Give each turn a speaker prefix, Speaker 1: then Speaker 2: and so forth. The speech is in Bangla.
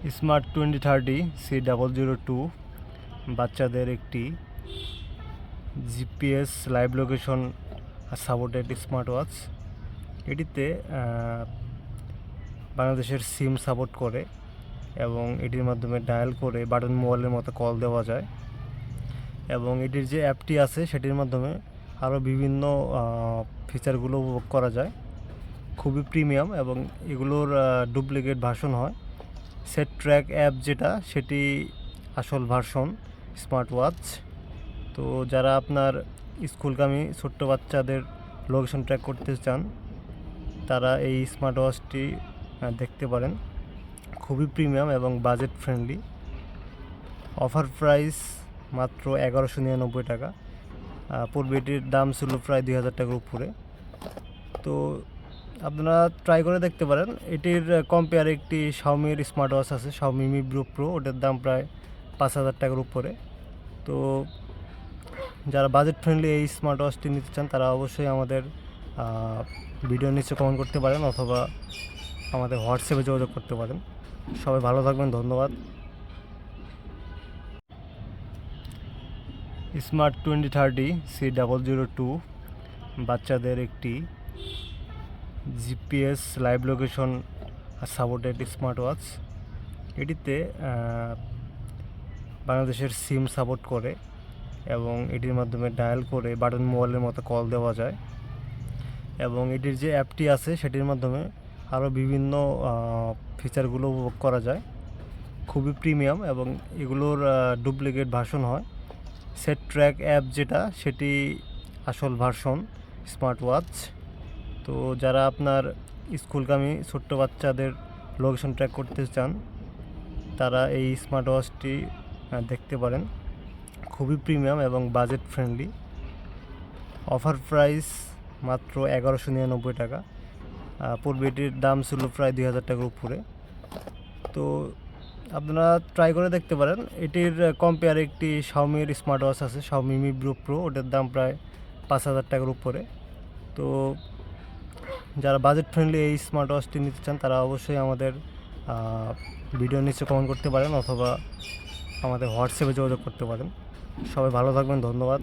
Speaker 1: স্মার্ট 2030 C002 বাচ্চাদের একটি GPS live location supported smart watch. এটিতে বাংলাদেশের সিম সাপোর্ট করে এবং এটির মাধ্যমে ডায়াল করে বাটন মোবাইলের মতো কল দেওয়া যায় এবং এটির যে অ্যাপটি আছে সেটির মাধ্যমে আরও বিভিন্ন ফিচারগুলো উপভোগ করা যায়। খুবই প্রিমিয়াম এবং এগুলোর ডুপ্লিকেট ভার্সন হয়। সেট ট্র্যাক অ্যাপ যেটা সেটি আসল ভার্সন স্মার্ট ওয়াচ। তো যারা আপনার স্কুলগামী ছোট্ট বাচ্চাদের লোকেশন ট্র্যাক করতে চান তারা এই স্মার্ট ওয়াচটি দেখতে পারেন। খুবই প্রিমিয়াম এবং বাজেট ফ্রেন্ডলি। অফার প্রাইস মাত্র 1199 টাকা। পূর্বে এটির দাম ছিল প্রায় 2000 টাকার উপরে। তো আপনারা ট্রাই করে দেখতে পারেন। এটির কম্পেয়ারে একটি শাওমির স্মার্ট ওয়াচ আছে, শাওমি Mi Bro Pro, ওটার দাম প্রায় 5000 টাকার উপরে। তো যারা বাজেট ফ্রেন্ডলি এই স্মার্ট ওয়াচটি নিতে চান তারা অবশ্যই আমাদের ভিডিওর নিচে কমেন্ট করতে পারেন অথবা আমাদের হোয়াটসঅ্যাপে যোগাযোগ করতে পারেন। সবাই ভালো থাকবেন, ধন্যবাদ। স্মার্ট 2030 C002 বাচ্চাদের একটি GPS live location supported smart watch. এটিতে বাংলাদেশের সিম সাপোর্ট করে এবং এটির মাধ্যমে ডায়াল করে বাটন মোবাইলের মতো কল দেওয়া যায় এবং এটির যে অ্যাপটি আছে সেটির মাধ্যমে আরও বিভিন্ন ফিচারগুলো উপভোগ করা যায়। খুবই প্রিমিয়াম এবং এগুলোর ডুপ্লিকেট ভার্সন হয়। সেট ট্র্যাক অ্যাপ যেটা সেটি আসল ভার্সন স্মার্ট ওয়াচ। তো যারা আপনার স্কুলগামী ছোট্ট বাচ্চাদের লোকেশন ট্র্যাক করতে চান তারা এই স্মার্ট ওয়াচটি দেখতে পারেন। খুবই প্রিমিয়াম এবং বাজেট ফ্রেন্ডলি। অফার প্রাইস মাত্র 1199 টাকা। পূর্বে এটির দাম ছিল প্রায় 2000 টাকার উপরে। তো আপনারা ট্রাই করে দেখতে পারেন। এটির কম্পেয়ারে একটি শাওমির স্মার্ট ওয়াচ আছে, শাওমি Mi Bro Pro, ওটার দাম প্রায় 5000 টাকার উপরে। তো যারা বাজেট ফ্রেন্ডলি এই স্মার্ট ওয়াচটি নিতে চান তারা অবশ্যই আমাদের ভিডিওর নিচে কমেন্ট করতে পারেন অথবা আমাদের হোয়াটসঅ্যাপে যোগাযোগ করতে পারেন। সবাই ভালো থাকবেন, ধন্যবাদ।